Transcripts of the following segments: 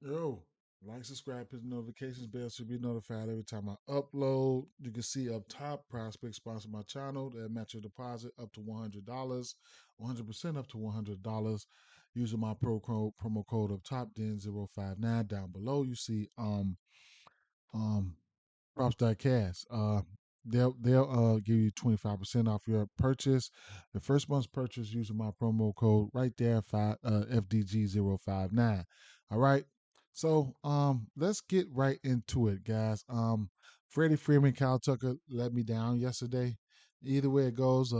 Yo, like, subscribe, hit the notifications bell so you'll be notified every time I upload. You can see up top, PrizePicks sponsor my channel. They'll match your deposit up to $100, 100% up to $100. Using my promo code up top, then 059. Down below, you see um props.cast. They'll give you 25% off your purchase. The first month's purchase using my promo code right there, FDG059. All right. So let's get right into it, guys. Freddie Freeman, Kyle Tucker let me down yesterday. Either way it goes,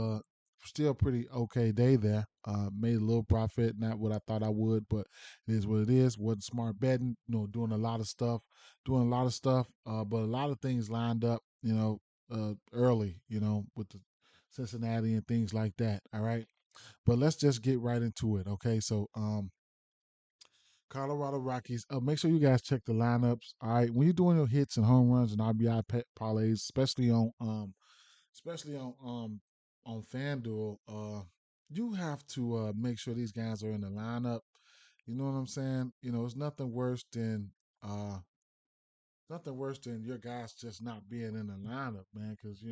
still pretty okay day there. Made a little profit, not what I thought I would, but it is what it is. Wasn't smart betting, doing a lot of stuff, but a lot of things lined up, early, with the Cincinnati and things like that. All right, but let's just get right into it. Okay, so Colorado Rockies. Make sure you guys check the lineups. All right, when you're doing your hits and home runs and RBI parlays, especially on FanDuel, you have to make sure these guys are in the lineup. You know what I'm saying? It's uh nothing worse than your guys just not being in the lineup, man. Because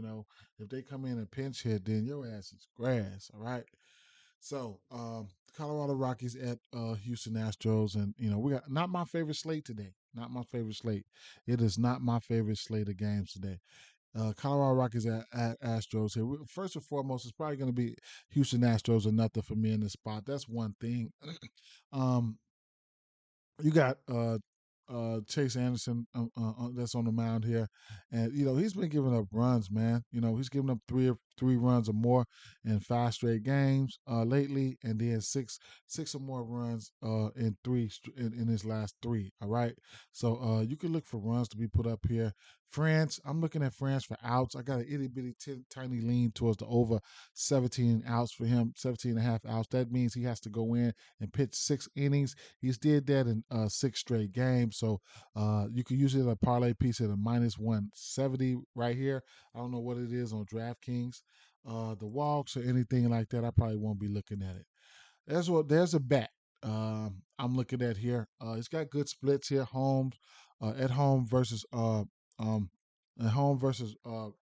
if they come in and pinch hit, then your ass is grass. All right. So, Colorado Rockies at Houston Astros, and we got not my favorite slate today. Not my favorite slate. It is not my favorite slate of games today. Colorado Rockies at Astros here. First and foremost, it's probably going to be Houston Astros or nothing for me in this spot. That's one thing. um, you got Chase Anderson that's on the mound here, and he's been giving up runs, man. He's given up three runs or more in 5 straight games lately, and then six or more runs in in his last three. All right, so you can look for runs to be put up here. France, I'm looking at France for outs. I got an itty bitty tiny lean towards the over 17 outs for him, 17 and a half outs. That means he has to go in and pitch 6 innings. He's did that in 6 straight games. So you can use it a parlay piece at a minus 170 right here. I don't know what it is on DraftKings. The walks or anything like that, I probably won't be looking at it. There's a bet I'm looking at here. It's got good splits here. At home versus um at home versus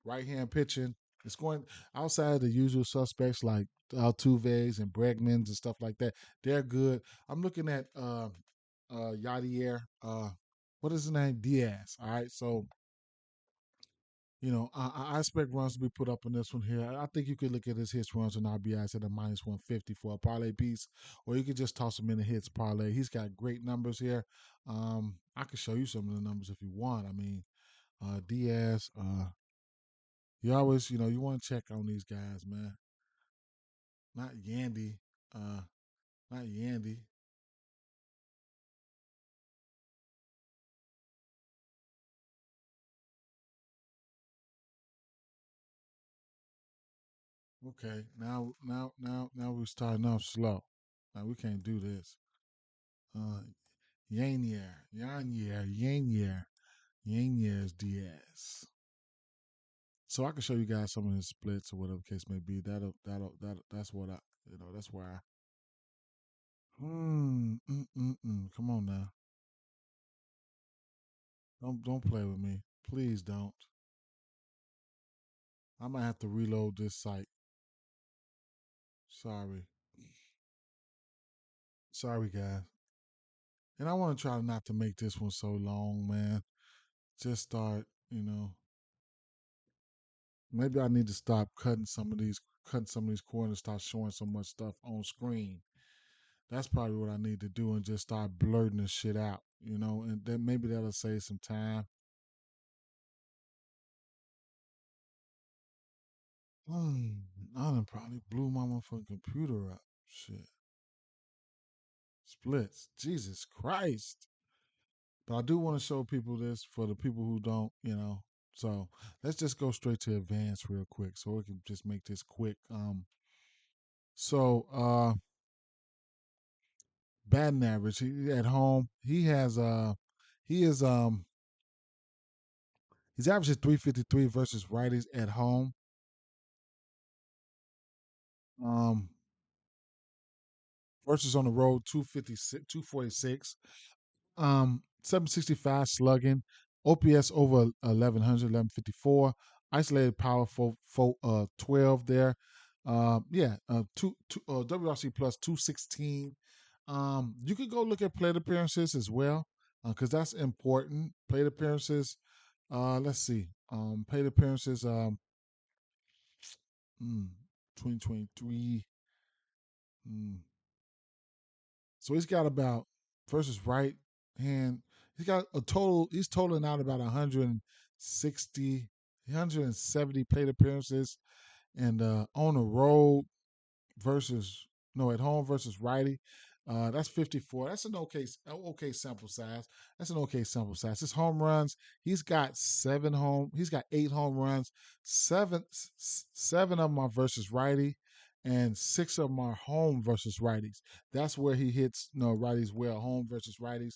right hand pitching. It's going outside of the usual suspects like Altuve's and Bregmans and stuff like that. They're good. I'm looking at Yadier. What is his name? Diaz. All right. So I expect runs to be put up on this one here. I think you could look at his hits, runs, and RBIs at a minus 150 for a parlay piece, or you could just toss him in the hits parlay. He's got great numbers here. I could show you some of the numbers if you want. I mean, Diaz, you always, you want to check on these guys, man. Not Yandy, uh, not Yandy. Okay, now we're starting off slow. Now we can't do this. Uh, Yanez Diaz. So I can show you guys some of his splits or whatever case may be. That's what I that's why I come on now. Don't play with me. Please don't. I might have to reload this site. Sorry. Sorry guys. And I want to try not to make this one so long, man. Just start, maybe I need to stop cutting some of these corners, start showing so much stuff on screen. That's probably what I need to do and just start blurting this shit out, and then maybe that'll save some time. I done probably blew my motherfucking computer up. Shit. Splits. Jesus Christ. But I do want to show people this for the people who don't. So let's just go straight to advance real quick so we can just make this quick. So batting average. He at home. He is his average is 353 versus righties at home. Um versus on the road 256, 246. 765 slugging, OPS over 1100, 1154, isolated power for 12 there. Yeah, WRC plus 216. You could go look at plate appearances as well, because that's important. Plate appearances. Let's see. Plate appearances. Mm, 2023. Mm. So he's got about versus right hand. He's got a total. He's totaling out about 160, 170 plate appearances, and on the road versus no at home versus righty. That's 54. That's an okay sample size. That's an okay sample size. His home runs, he's got he's got 8 home runs. Seven of them are versus righty, and 6 of them are home versus righties. That's where he hits righties well, home versus righties.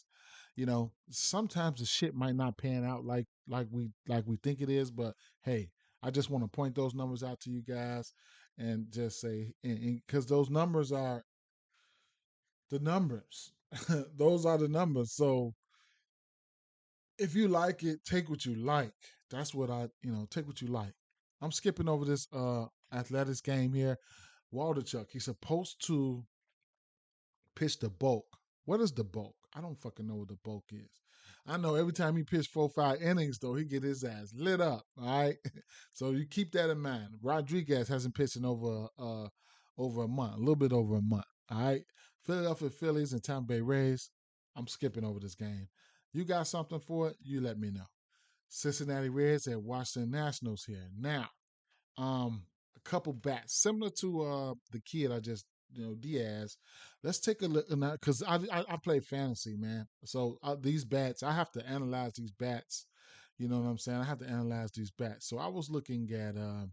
Sometimes the shit might not pan out like we think it is, but hey, I just want to point those numbers out to you guys and just say, because those numbers are the numbers. Those are the numbers. So if you like it, take what you like. That's what take what you like. I'm skipping over this athletics game here. Waldichuk, he's supposed to pitch the bulk. What is the bulk? I don't fucking know what the bulk is. I know every time he pitched 4 5 innings, though, he get his ass lit up. All right, so you keep that in mind. Rodriguez hasn't pitched in over a month, a little bit over a month. All right, Philadelphia Phillies and Tampa Bay Rays. I'm skipping over this game. You got something for it? You let me know. Cincinnati Reds at Washington Nationals here now. A couple bats similar to the kid I just Diaz. Let's take a look because I play fantasy, man. So these bats, I have to analyze these bats. You know what I'm saying? I have to analyze these bats. So I was looking at I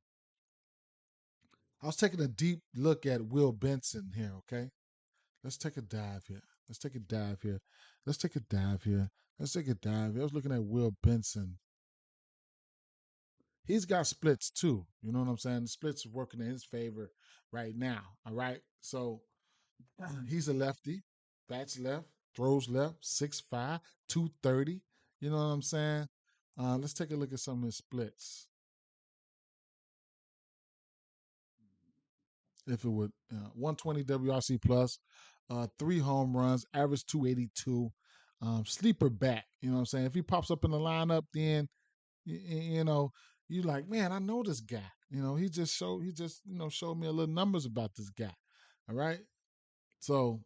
was taking a deep look at Will Benson here. Okay, let's take a dive here. Let's take a dive here. Let's take a dive here. Let's take a dive here. I was looking at Will Benson. He's got splits too. You know what I'm saying? The splits are working in his favor right now. All right. So he's a lefty, bats left, throws left, 6'5", 230. You know what I'm saying? Let's take a look at some of his splits. If it would 120 WRC plus, 3 home runs, average 282. Sleeper bat. You know what I'm saying? If he pops up in the lineup, then you know, you like, man, I know this guy. Showed me a little numbers about this guy. All right. So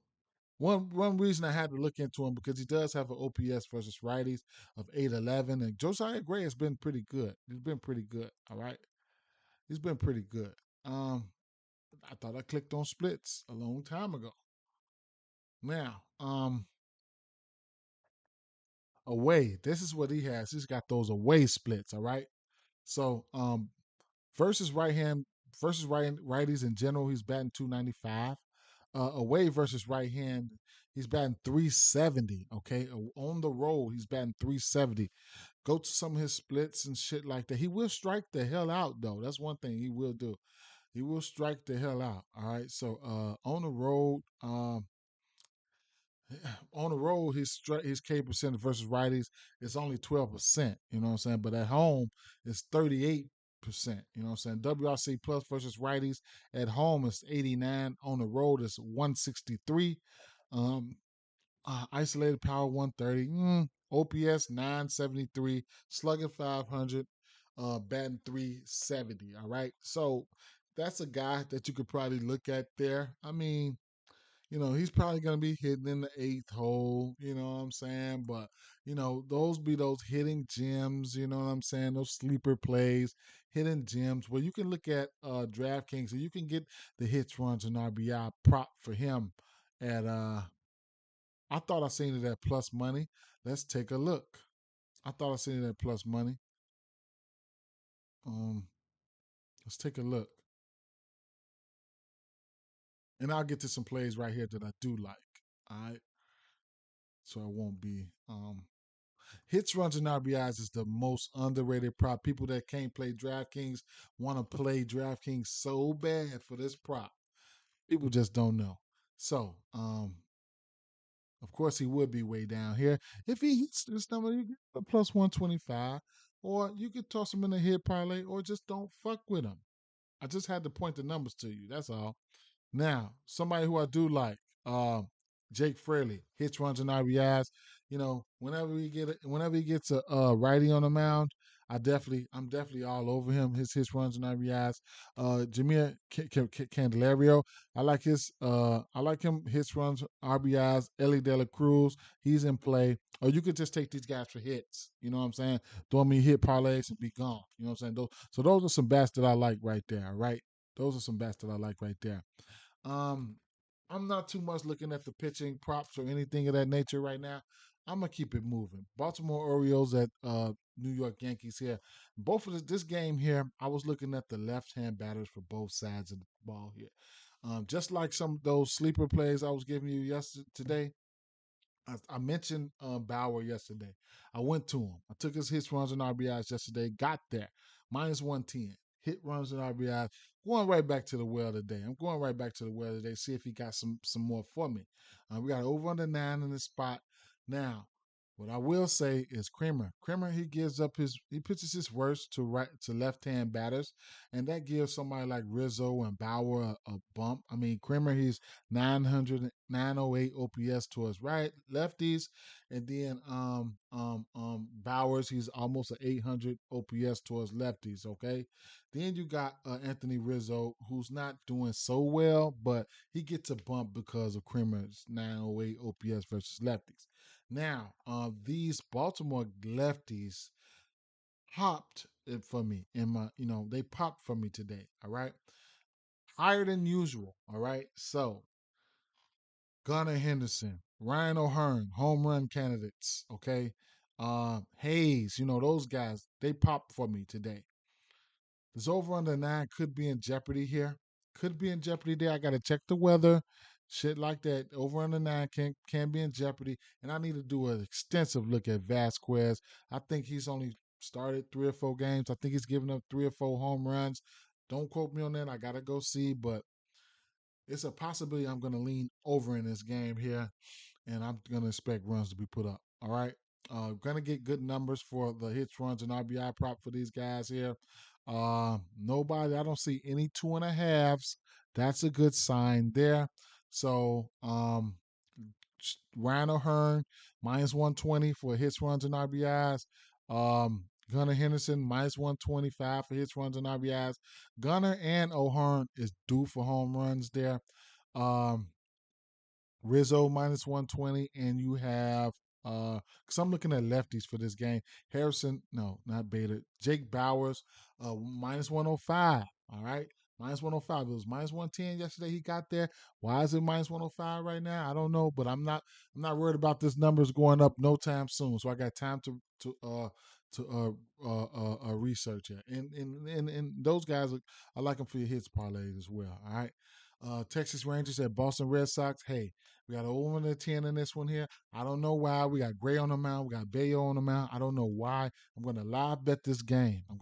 one reason I had to look into him because he does have an OPS versus righties of 811, and Josiah Gray has been pretty good. He's been pretty good. All right. He's been pretty good. Um, I thought I clicked on splits a long time ago. Now, away. This is what he has. He's got those away splits. All right. So, versus righties in general, he's batting 295. Away versus right hand, he's batting 370. Okay, on the road, he's batting 370. Go to some of his splits and shit like that. He will strike the hell out though. That's one thing he will do. He will strike the hell out. All right. So on the road, on the road, his K percent versus righties is only 12%. You know what I'm saying? But at home, it's 38%. You know what I'm saying? WRC plus versus righties at home is 89. On the road is 163. Um, Isolated power 130. OPS 973. Slugging 500. Batting 370. All right. So that's a guy that you could probably look at there. I mean, he's probably going to be hitting in the eighth hole, you know what I'm saying? But, those be those hitting gems, you know what I'm saying? Those sleeper plays, hitting gems where you can look at DraftKings and you can get the hits, runs, and RBI prop for him at, I thought I seen it at plus money. Let's take a look. I thought I seen it at plus money. Um, let's take a look. And I'll get to some plays right here that I do like. All right. So I won't be hits, runs, and RBIs is the most underrated prop. People that can't play DraftKings want to play DraftKings so bad for this prop. People just don't know. So, Of course, he would be way down here. If he hits this number, you get a plus 125, or you could toss him in a hit parlay, or just don't fuck with him. I just had to point the numbers to you. That's all. Now, somebody who I do like, uh, Jake Fraley, hits, runs, and RBIs. Whenever he gets a righty on the mound, I'm definitely all over him. His hits, runs, and RBIs. Jameer Candelario, I like him hits, runs, RBIs. Ellie De La Cruz, he's in play. Or you could just take these guys for hits. You know what I'm saying? Throw me hit parlays and be gone. You know what I'm saying? Those are some bats that I like right there. All right, those are some bats that I like right there. Um, I'm not too much looking at the pitching props or anything of that nature right now. I'm gonna keep it moving. Baltimore Orioles at New York Yankees here. Both of this game here, I was looking at the left-hand batters for both sides of the ball here. Just like some of those sleeper plays I was giving you yesterday, I mentioned Bauer yesterday. I went to him. I took his hits, runs, and RBIs yesterday. Got there. Minus 110. Hit, runs, and RBIs. Going right back to the well today. I'm going right back to the well today. See if he got some more for me. We got over under 9 in this spot. Now, what I will say is Kramer. Kramer, he pitches his worst to right to left hand batters, and that gives somebody like Rizzo and Bauer a bump. I mean, Kramer, he's 908 OPS towards right lefties, and then Bowers, he's almost an 800 OPS towards lefties. Okay, then you got Anthony Rizzo, who's not doing so well, but he gets a bump because of Kramer's 908 OPS versus lefties. Now, these Baltimore lefties popped it for me in my, they popped for me today. All right, higher than usual. All right, so Gunnar Henderson, Ryan O'Hearn, home run candidates. Okay, Hayes, those guys, they popped for me today. This over under 9 could be in jeopardy here. Could be in jeopardy there. I got to check the weather, shit like that. Over under 9 can be in jeopardy, and I need to do an extensive look at Vasquez. I think he's only started 3 or 4 games. I think he's given up 3 or 4 home runs. Don't quote me on that. I gotta go see, but it's a possibility I'm gonna lean over in this game here, and I'm gonna expect runs to be put up. All right. Gonna get good numbers for the hits, runs, and RBI prop for these guys here. Nobody, I don't see any 2.5s. That's a good sign there. So, Ryan O'Hearn minus 120 for hits, runs, and RBIs. Gunnar Henderson minus 125 for hits, runs, and RBIs. Gunnar and O'Hearn is due for home runs there. Um, Rizzo minus 120, and you have because I'm looking at lefties for this game. Harrison, no, not Beta. Jake Bowers, minus 105. All right, minus 105. It was minus 110 yesterday. He got there. Why is it minus 105 right now? I don't know, but I'm not worried about this numbers going up no time soon. So I got time to research it. And those guys, I like them for your hits parlays as well. All right. Texas Rangers at Boston Red Sox. Hey, we got over the 10 in this one here. I don't know why. We got Gray on the mound. We got Bayo on the mound. I don't know why. I'm going to live bet this game. I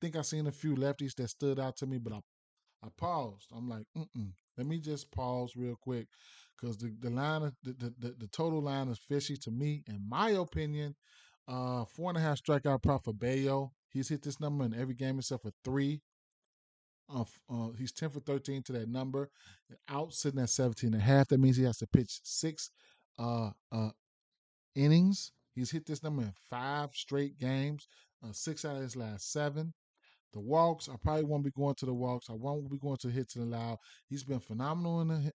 think I seen a few lefties that stood out to me, but I paused. I'm like, let me just pause real quick because the line, the total line is fishy to me, in my opinion. 4.5 strikeout prop for Bayo. He's hit this number in every game except for three. He's 10 for 13 to that number. Out sitting at 17 and a half. That means he has to pitch 6 innings. He's hit this number in 5 straight games, 6 out of his last 7. The walks, I probably won't be going to the walks. I won't be going to hits and allow. He's been phenomenal in the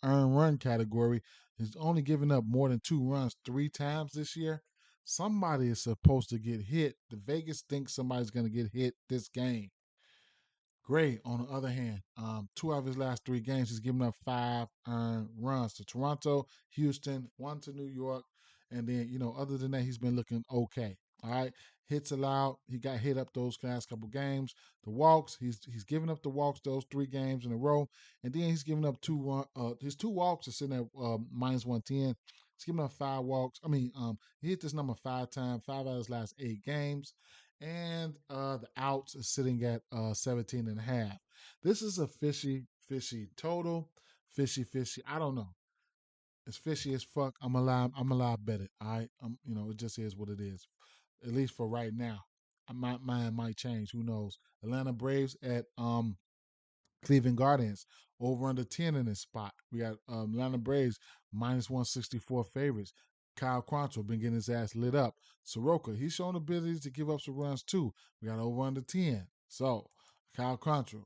earned run category. He's only given up more than 2 runs 3 times this year. Somebody is supposed to get hit. The Vegas thinks somebody's going to get hit this game. Gray, on the other hand, 2 of his last 3 games, he's given up 5 earned runs to Toronto, Houston, one to New York, and then other than that, he's been looking okay. All right, hits allowed, he got hit up those last couple games. The walks, he's given up the walks those 3 games in a row, and then he's given up his 2 walks are sitting at minus 110. He's given up 5 walks. I mean, he hit this number 5 times, 5 out of his last 8 games, and the outs is sitting at 17 and a half. This is a fishy total. Fishy. I don't know. It's fishy as fuck. I'm a lie bet it. All right. It just is what it is. At least for right now. My mind might change. Who knows? Atlanta Braves at Cleveland Guardians over under 10 in this spot. We got Atlanta Braves minus 164 favorites. Kyle Quantrill been getting his ass lit up. Soroka, he's shown abilities to give up some runs too. We got over under 10. So Kyle Quantrill,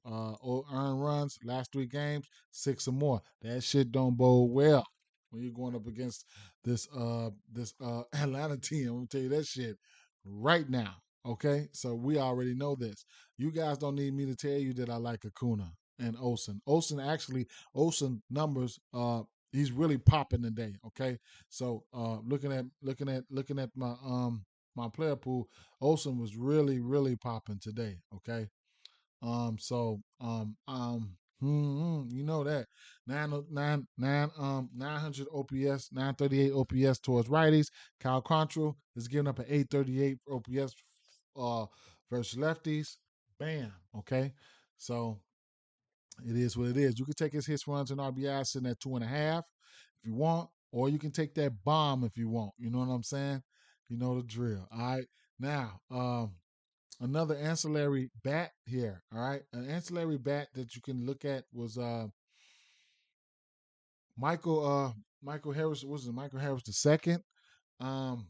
earned runs last 3 games, 6 or more. That shit don't bode well when you're going up against this Atlanta team. I'm gonna tell you that shit right now. Okay, so we already know this. You guys don't need me to tell you that I like Acuna and Olsen. Olsen numbers, he's really popping today. Okay, so looking at my player pool, Olsen was really popping today. Okay, you know that 900 OPS, 938 OPS towards righties. Kyle Quantrill is giving up an 838 OPS uh versus lefties. Bam. Okay, so it is what it is. You can take his hits, runs, and RBI sitting at 2.5 if you want, or you can take that bomb if you want. You know what I'm saying? You know the drill. All right. Now, another ancillary bat here. All right, an ancillary bat that you can look at was Michael Michael Harris. Was it Michael Harris the second? Um,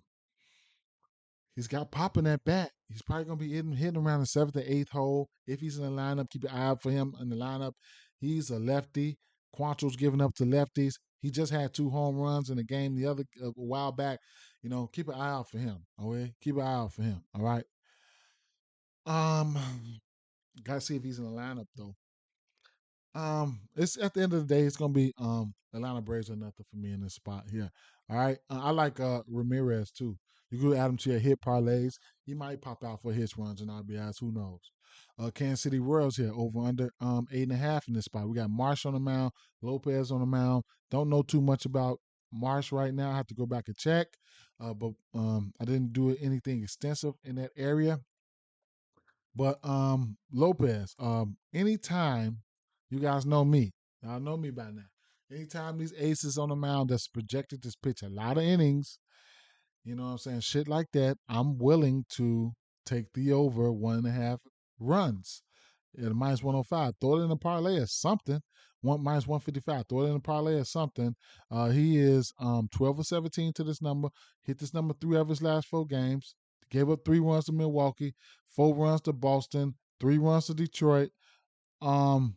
he's got pop in that bat. He's probably gonna be hitting around the seventh or eighth hole. If he's in the lineup, keep your eye out for him in the lineup. He's a lefty. Quantrill's giving up to lefties. He just had 2 home runs in the game the other a while back. Keep an eye out for him. Okay, keep an eye out for him. All right. Um, gotta see if he's in the lineup though. It's at the end of the day, it's gonna be Atlanta Braves or nothing for me in this spot here. All right, I like Ramirez too. You could add him to your hit parlays. He might pop out for his runs and RBIs. Who knows? Kansas City Royals here over under 8.5 in this spot. We got Marsh on the mound, Lopez on the mound. Don't know too much about Marsh right now. I have to go back and check. But I didn't do anything extensive in that area. But Lopez, anytime you guys know me, y'all know me by now. Anytime these aces on the mound that's projected to pitch a lot of innings, you know what I'm saying? Shit like that, I'm willing to take the over 1.5 runs at a minus 105. Throw it in a parlay or something. One minus 155. Throw it in a parlay or something. He is 12 or 17 to this number. Hit this number 3 of his last 4 games. Gave up 3 runs to Milwaukee, 4 runs to Boston, 3 runs to Detroit. Um,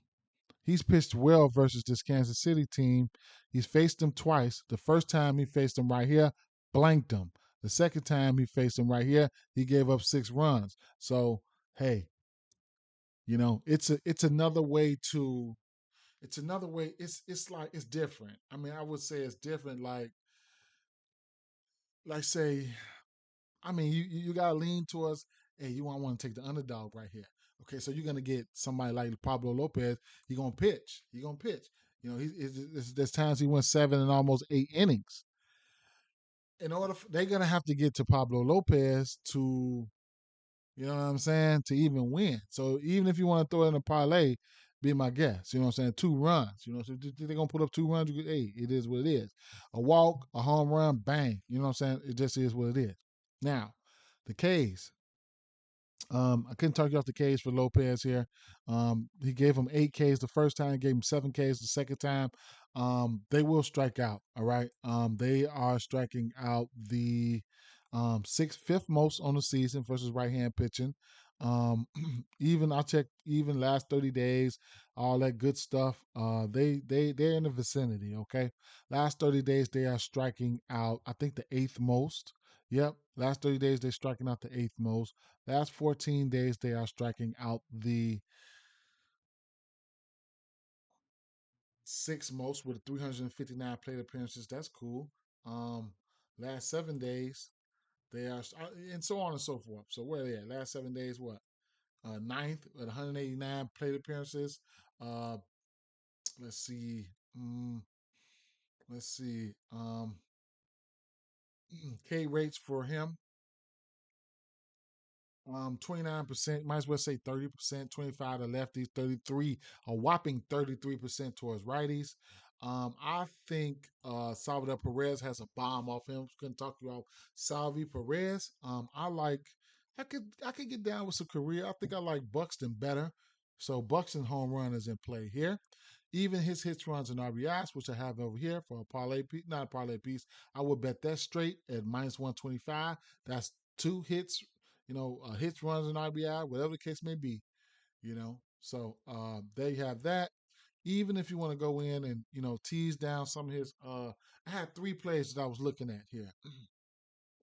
he's pitched well versus this Kansas City team. He's faced them twice. The first time he faced them right here, blanked them. The second time he faced them right here, he gave up 6 runs. So hey, it's another way to it's another way. It's like it's different. I mean, I would say it's different. Like say, I mean, you gotta lean towards. Hey, you want to take the underdog right here. Okay, so you're gonna get somebody like Pablo Lopez. He gonna pitch. He gonna pitch. There's times he went 7 and almost 8 innings. They're gonna have to get to Pablo Lopez to, you know what I'm saying, to even win. So even if you want to throw in a parlay, be my guest. You know what I'm saying? 2 runs. So they're gonna put up 2 runs. Hey, it is what it is. A walk, a home run, bang. You know what I'm saying? It just is what it is. Now, the K's. I couldn't talk you off the K's for Lopez here. He gave him 8 Ks the first time, gave him 7 Ks the second time. They will strike out. All right. They are striking out the fifth most on the season versus right hand pitching. Even I checked even last 30 days, all that good stuff. They're in the vicinity. Okay, last 30 days they are striking out. I think the eighth most. Yep, last 30 days they're striking out the eighth most. Last 14 days, they are striking out the sixth most with 359 plate appearances. That's cool. Um, last 7 days, they are, and so on and so forth. So where are they at? Last 7 days, what? Ninth at 189 plate appearances. Uh, let's see. Mm, let's see. K rates for him. 29%, might as well say 30%, 25 to lefties, 33, a whopping 33% towards righties. I think Salvador Perez has a bomb off him. Couldn't talk you off Salvi Perez. I could get down with some career. I think I like Buxton better. So Buxton home run is in play here. Even his hits, runs, and RBIs, which I have over here for a parlay piece, not a parlay piece. I would bet that straight at minus 125. That's two hits, hits, runs, and RBI, whatever the case may be. So there you have that. Even if you want to go in and tease down some of his, I had three plays that I was looking at here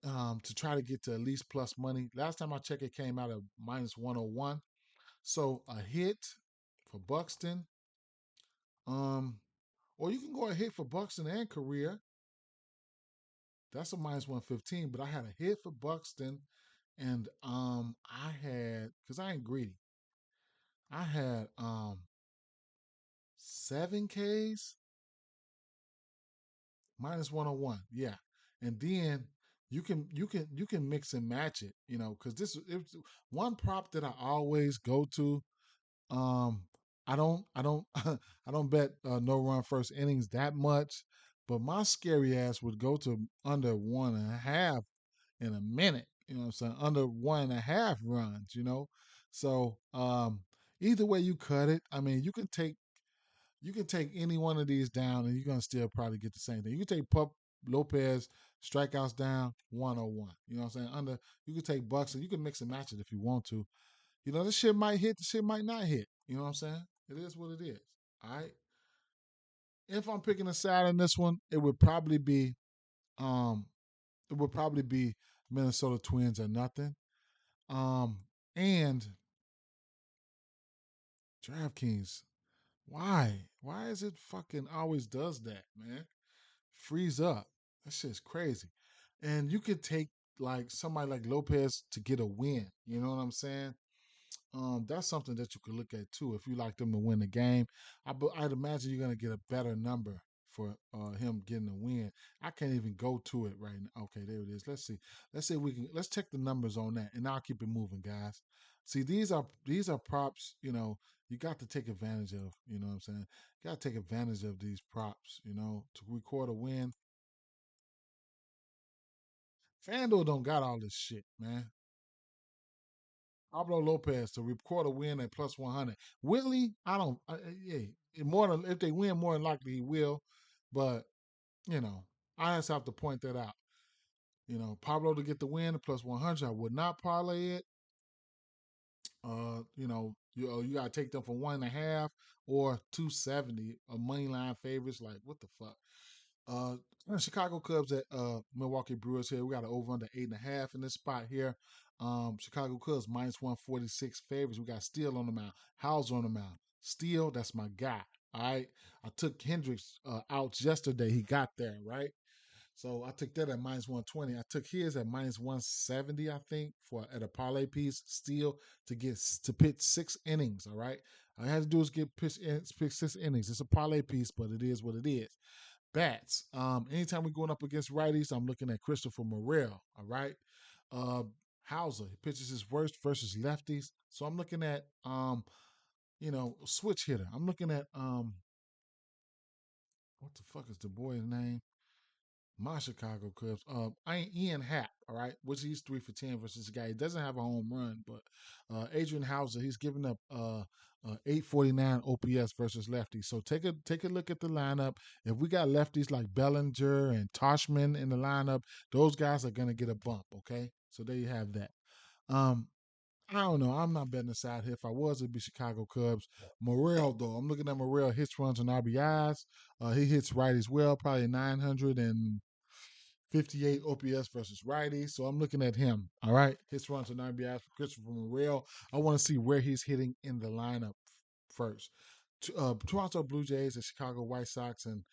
to try to get to at least plus money. Last time I checked, it came out at minus 101. So a hit for Buxton, um, or you can go a hit for Buxton and Career. That's a minus 115. But I had a hit for Buxton, and I had, because I ain't greedy, I had 7Ks minus 101. Yeah. And then you can mix and match it, because it's one prop that I always go to. Um I don't I don't bet no run first innings that much, but my scary ass would go to under 1.5 in a minute. You know what I'm saying? Under 1.5 runs. So either way you cut it, I mean you can take any one of these down and you're gonna still probably get the same thing. You can take Pup Lopez strikeouts down 101. You know what I'm saying? You can take Bucks and you can mix and match it if you want to. This shit might hit, the shit might not hit. You know what I'm saying? It is what it is. All right. If I'm picking a side in this one, um it would probably be Minnesota Twins or nothing. Um and DraftKings, why? Why is it fucking always does that, man? Freeze up. That shit's crazy. And you could take like somebody like Lopez to get a win. You know what I'm saying? That's something that you could look at too. If you like them to win the game, I'd imagine you're gonna get a better number for him getting a win. I can't even go to it right now. Okay, there it is. Let's see. Let's check the numbers on that, and I'll keep it moving, guys. See, these are props. You got to take advantage of. You know what I'm saying? You got to take advantage of these props. To record a win. FanDuel don't got all this shit, man. Pablo Lopez to record a win at plus 100. Willie, I don't. Yeah, more than if they win, more than likely he will. But you know, I just have to point that out. Pablo to get the win at plus 100. I would not parlay it. You gotta take them for 1.5 or 270 a money line favorites. Like what the fuck? Uh, Chicago Cubs at Milwaukee Brewers here. We got an over under 8.5 in this spot here. Chicago Cubs minus 146 favorites. We got Steele on the mound. Hauser on the mound. Steele, that's my guy. All right. I took Hendricks out yesterday. He got there, right? So I took that at minus 120. I took his at minus 170, I think, for at a parlay piece. Steele to pitch 6 innings. All right. All I had to do is pitch 6 innings. It's a parlay piece, but it is what it is. Bats. Anytime we're going up against righties, I'm looking at Christopher Morel. All right. Uh, Hauser, he pitches his worst versus lefties. So I'm looking at switch hitter. I'm looking at what the fuck is the boy's name? My Chicago Cubs. I ain't Ian Happ, all right, which he's 3 for 10 versus a guy. He doesn't have a home run, but Adrian Hauser, he's giving up 849 OPS versus lefties. So take a look at the lineup. If we got lefties like Bellinger and Toshman in the lineup, those guys are gonna get a bump. Okay, so there you have that. Um, I don't know. I'm not betting the side here. If I was, it'd be Chicago Cubs. Morel, though, I'm looking at Morel hits, runs, and RBIs. He hits right as well, probably 958 OPS versus righty. So I'm looking at him. All right. Hits, runs, and RBIs for Christopher Morel. I want to see where he's hitting in the lineup first. Toronto Blue Jays and Chicago White Sox, and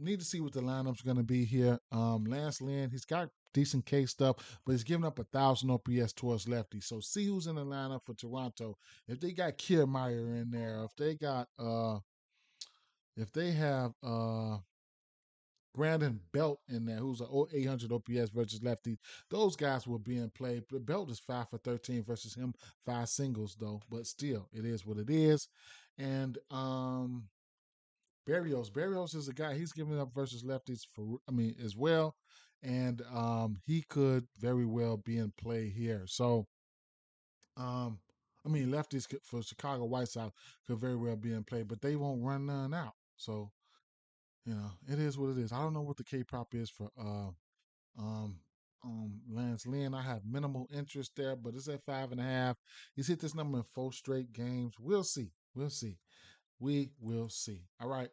need to see what the lineup's going to be here. Lance Lynn, he's got decent K stuff, but he's giving up 1,000 OPS towards lefty. So see who's in the lineup for Toronto. If they got Kiermaier in there, if they have Brandon Belt in there, who's an 800 OPS versus lefty. Those guys will be in play. But Belt is 5 for 13 versus him, 5 singles though. But still, it is what it is. And Barrios is a guy. He's giving up versus lefties for I mean as well, and he could very well be in play here. So um, I mean lefties for Chicago White Sox could very well be in play, but they won't run none out. So it is what it is. I don't know what the K prop is for um Lance Lynn. I have minimal interest there, but it's at 5.5. He's hit this number in 4 straight games. We'll see. We'll see. We will see. All right.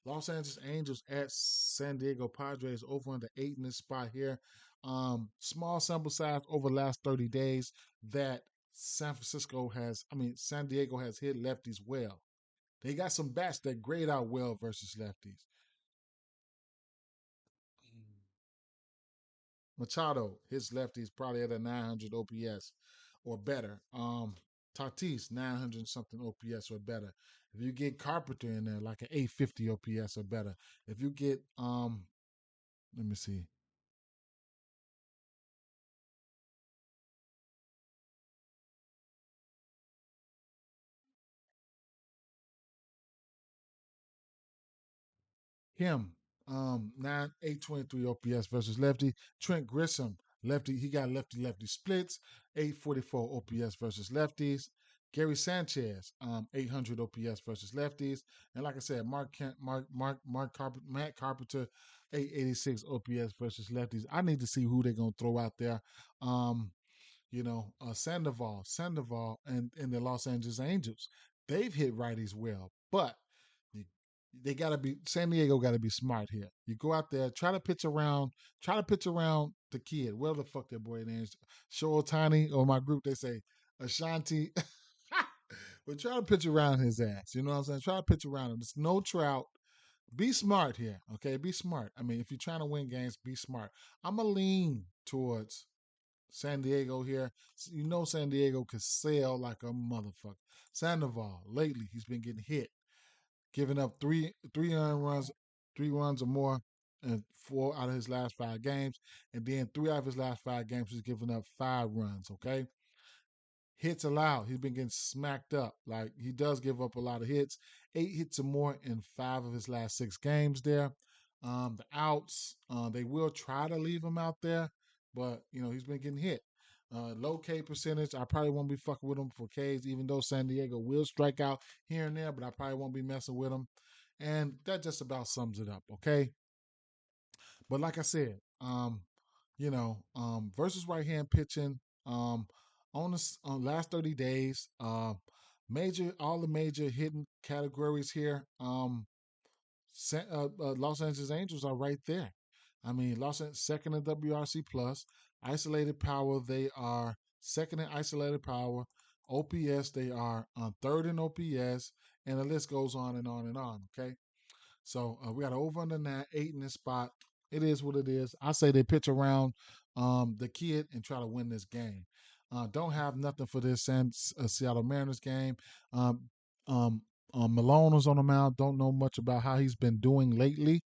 Los Angeles Angels at San Diego Padres over under 8 in this spot here. Small sample size over the last 30 days that San Diego has hit lefties well. They got some bats that grade out well versus lefties. Machado, his lefties probably at a 900 OPS or better. Tatis, 900 something OPS or better. If you get Carpenter in there, like an 850 OPS or better. If you get, let me see, him, 823 OPS versus lefty. Trent Grisham, lefty, he got lefty splits, 844 OPS versus lefties. Gary Sanchez, 800 OPS versus lefties, and like I said, Matt Carpenter, 886 OPS versus lefties. I need to see who they're gonna throw out there. Um, Sandoval, and the Los Angeles Angels, they've hit righties well, but you, they gotta be San Diego got to be smart here. You go out there, try to pitch around the kid, whatever the fuck that boy name is, Show Tiny or my group they say Ashanti, but try to pitch around his ass. You know what I'm saying? Try to pitch around him. It's no Trout. Be smart here, okay? Be smart. I mean, if you're trying to win games, be smart. I'm gonna lean towards San Diego here. You know San Diego can sell like a motherfucker. Sandoval, lately, he's been getting hit, giving up three earned runs, 3 runs or more in 4 out of his last 5 games. And then 3 out of his last 5 games, he's giving up 5 runs, okay? Hits allowed. He's been getting smacked up. Like he does give up a lot of hits. 8 hits or more in 5 of his last 6 games there. The outs, they will try to leave him out there, but he's been getting hit. Low K percentage. I probably won't be fucking with him for Ks, even though San Diego will strike out here and there, but I probably won't be messing with him. And that just about sums it up, okay? But like I said, versus right hand pitching, on the last 30 days, all the major hitting categories here, Los Angeles Angels are right there. I mean, Los Angeles second in WRC plus, isolated power they are second in isolated power, OPS they are third in OPS, and the list goes on and on and on. Okay, so we got over under 8 in this spot. It is what it is. I say they pitch around the kid and try to win this game. Don't have nothing for this Seattle Mariners game. Um, um, Malone was on the mound. Don't know much about how he's been doing lately.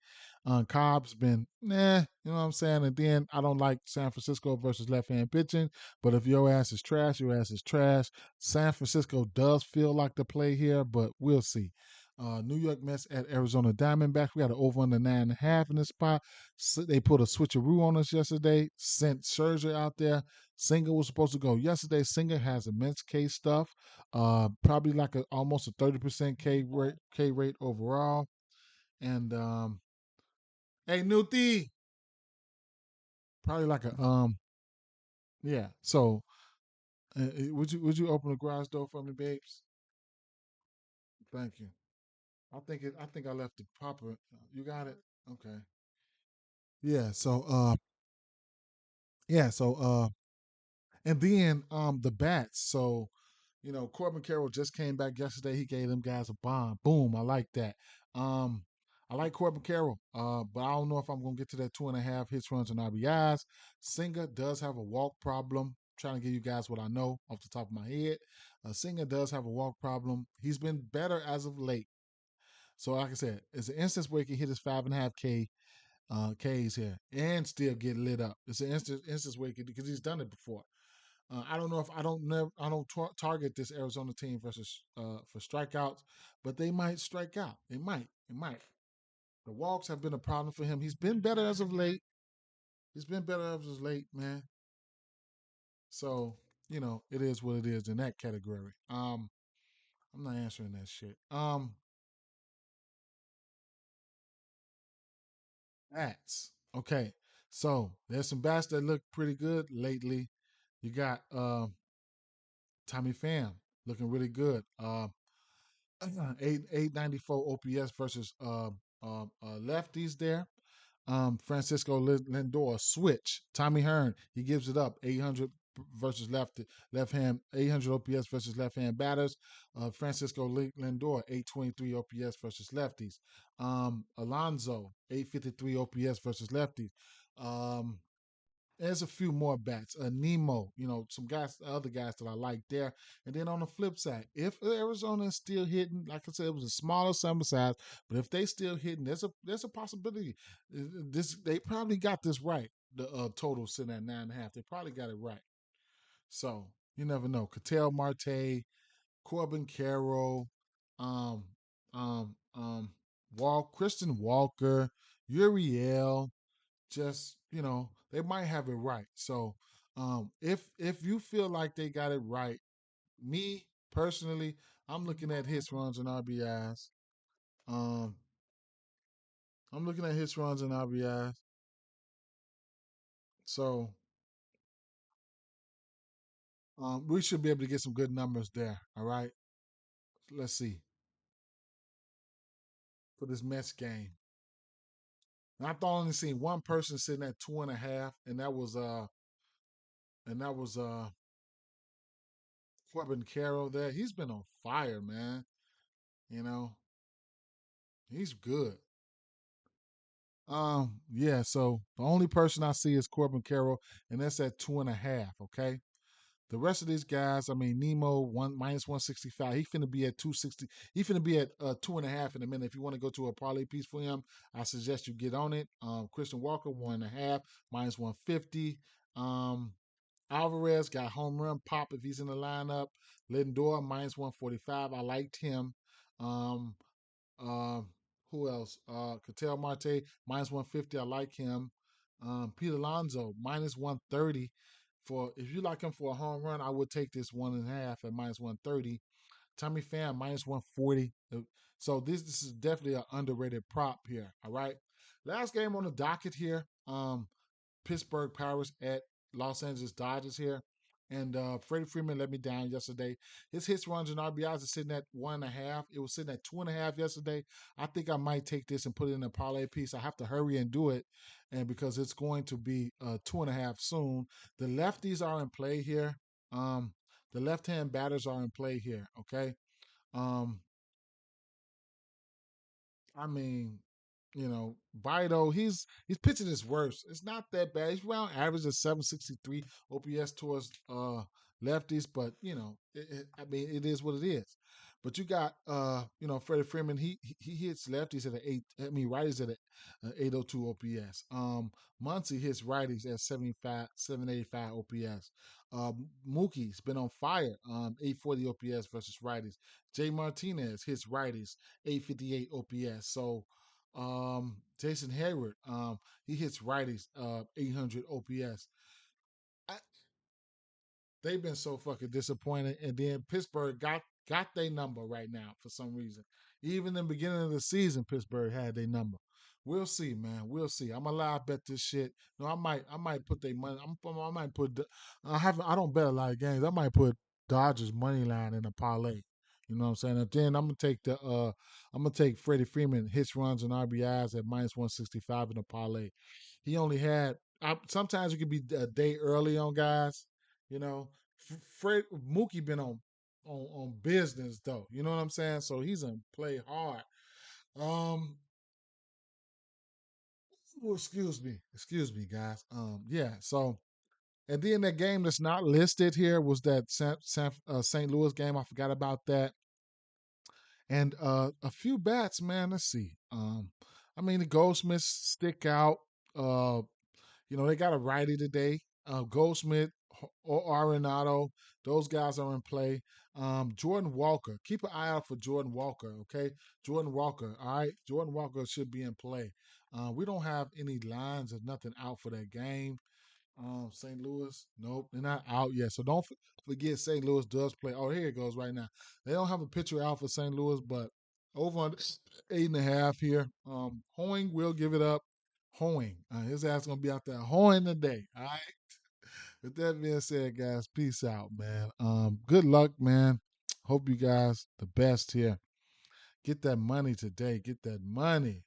Cobb's been you know what I'm saying? And then I don't like San Francisco versus left hand pitching. But if your ass is trash, your ass is trash. San Francisco does feel like the play here, but we'll see. New York Mets at Arizona Diamondbacks. We got an over under 9.5 in this spot. So they put a switcheroo on us yesterday. Sent Scherzer out there. Singer was supposed to go yesterday. Singer has immense K stuff. Probably like almost a 30% K rate overall. And hey, Newty, probably like a yeah. So would you open the garage door for me, babes? Thank you. I think I left the popper. You got it. Okay. Yeah. So and then the bats. So Corbin Carroll just came back yesterday. He gave them guys a bomb. Boom. I like that. Um, I like Corbin Carroll, but I don't know if I'm gonna get to that 2.5 hits, runs, and RBIs. Singer does have a walk problem. Trying to give you guys what I know off the top of my head. Singer does have a walk problem. He's been better as of late. So, like I said, it's an instance where he can hit his 5.5 Ks here and still get lit up. It's an instance where he can, because he's done it before. I don't know if I don't target this Arizona team versus for strikeouts, but they might strike out. They might. He might. The walks have been a problem for him. He's been better as of late. He's been better as of late, man. So, it is what it is in that category. I'm not answering that shit. Bats. Okay. So there's some bats that look pretty good lately. You got Tommy Pham looking really good. 894 OPS versus lefties there. Francisco Lindor switch. Tommy Hearn, he gives it up. 800 versus left hand, 800 OPS versus left hand batters. Francisco Lindor, 823 OPS versus lefties. Alonzo, 853 OPS versus lefties. Um, there's a few more bats. Nemo, some guys, other guys that I like there. And then on the flip side, if Arizona is still hitting, like I said, it was a smaller sample size, but if they still hitting, there's a possibility. This they probably got this right. The total sitting at 9.5. They probably got it right. So you never know. Cattell Marte, Corbin Carroll, um, um, Christian Walker, Uriel, just they might have it right. So if you feel like they got it right, me personally, I'm looking at his runs and RBIs. Um, I'm looking at his runs and RBIs. So we should be able to get some good numbers there. All right, let's see for this Mets game. And I've only seen one person sitting at 2.5, and that was Corbin Carroll there. He's been on fire, man. You know, he's good. Yeah, so the only person I see is Corbin Carroll, and that's at 2.5. Okay. The rest of these guys, I mean, Nemo one minus 165. He finna be at 260. He finna be at 2.5 in a minute. If you want to go to a parlay piece for him, I suggest you get on it. Christian Walker 1.5 minus 150. Um, Alvarez got home run pop if he's in the lineup. Lindor minus 145. I liked him. Um, um, who else? Cattell Marte minus 150. I like him. Pete Alonso minus 130. For if you like him for a home run, I would take this 1.5 at minus 130. Tommy Pham minus 140. So this is definitely an underrated prop here. All right. Last game on the docket here. Pittsburgh Pirates at Los Angeles Dodgers here. And Freddie Freeman let me down yesterday. His hits, runs, and RBIs are sitting at 1.5. It was sitting at 2.5 yesterday. I think I might take this and put it in a parlay piece. I have to hurry and do it, and because it's going to be 2.5 soon. The lefties are in play here. Um, the left-hand batters are in play here. Okay. Um, I mean, Bido, he's pitching his worst. It's not that bad. He's around average of 763 OPS towards lefties, but I mean, it is what it is. But you got Freddie Freeman. He hits lefties at an eight. I mean, righties at a 802 OPS. Muncy hits righties at 785 OPS. Mookie's been on fire. 840 OPS versus righties. Jay Martinez hits righties 858 OPS. So Jason Hayward, he hits righties 800 OPS. I, they've been so fucking disappointed, and then Pittsburgh got their number right now for some reason. Even in the beginning of the season, Pittsburgh had their number. We'll see, man. We'll see. I'm a live bet this shit. No, I might put their money. I might put. I don't bet a lot of games. I might put Dodgers money line in a parlay. You know what I'm saying? And then I'm gonna take Freddie Freeman hits, runs, and RBIs at minus 165 in a parlay. He only had. Sometimes it could be a day early on guys. You know, Fred Mookie been on business though. You know what I'm saying? So he's gonna play hard. Um, oh, excuse me, guys. Yeah. So and then that game that's not listed here was that St. Louis game. I forgot about that. And a few bats, man. Let's see. I mean the Goldsmiths stick out. They got a righty today. Goldsmith or Arenado. Those guys are in play. Jordan Walker. Keep an eye out for Jordan Walker, okay? Jordan Walker, all right? Jordan Walker should be in play. We don't have any lines or nothing out for that game. St. Louis, nope, they're not out yet. So don't forget St. Louis does play. Oh, here it goes right now. They don't have a pitcher out for St. Louis, but over on 8.5 here. Hoeing will give it up. Hoeing. His ass gonna be out there hoeing today. All right. With that being said, guys, peace out, man. Good luck, man. Hope you guys the best here. Get that money today. Get that money.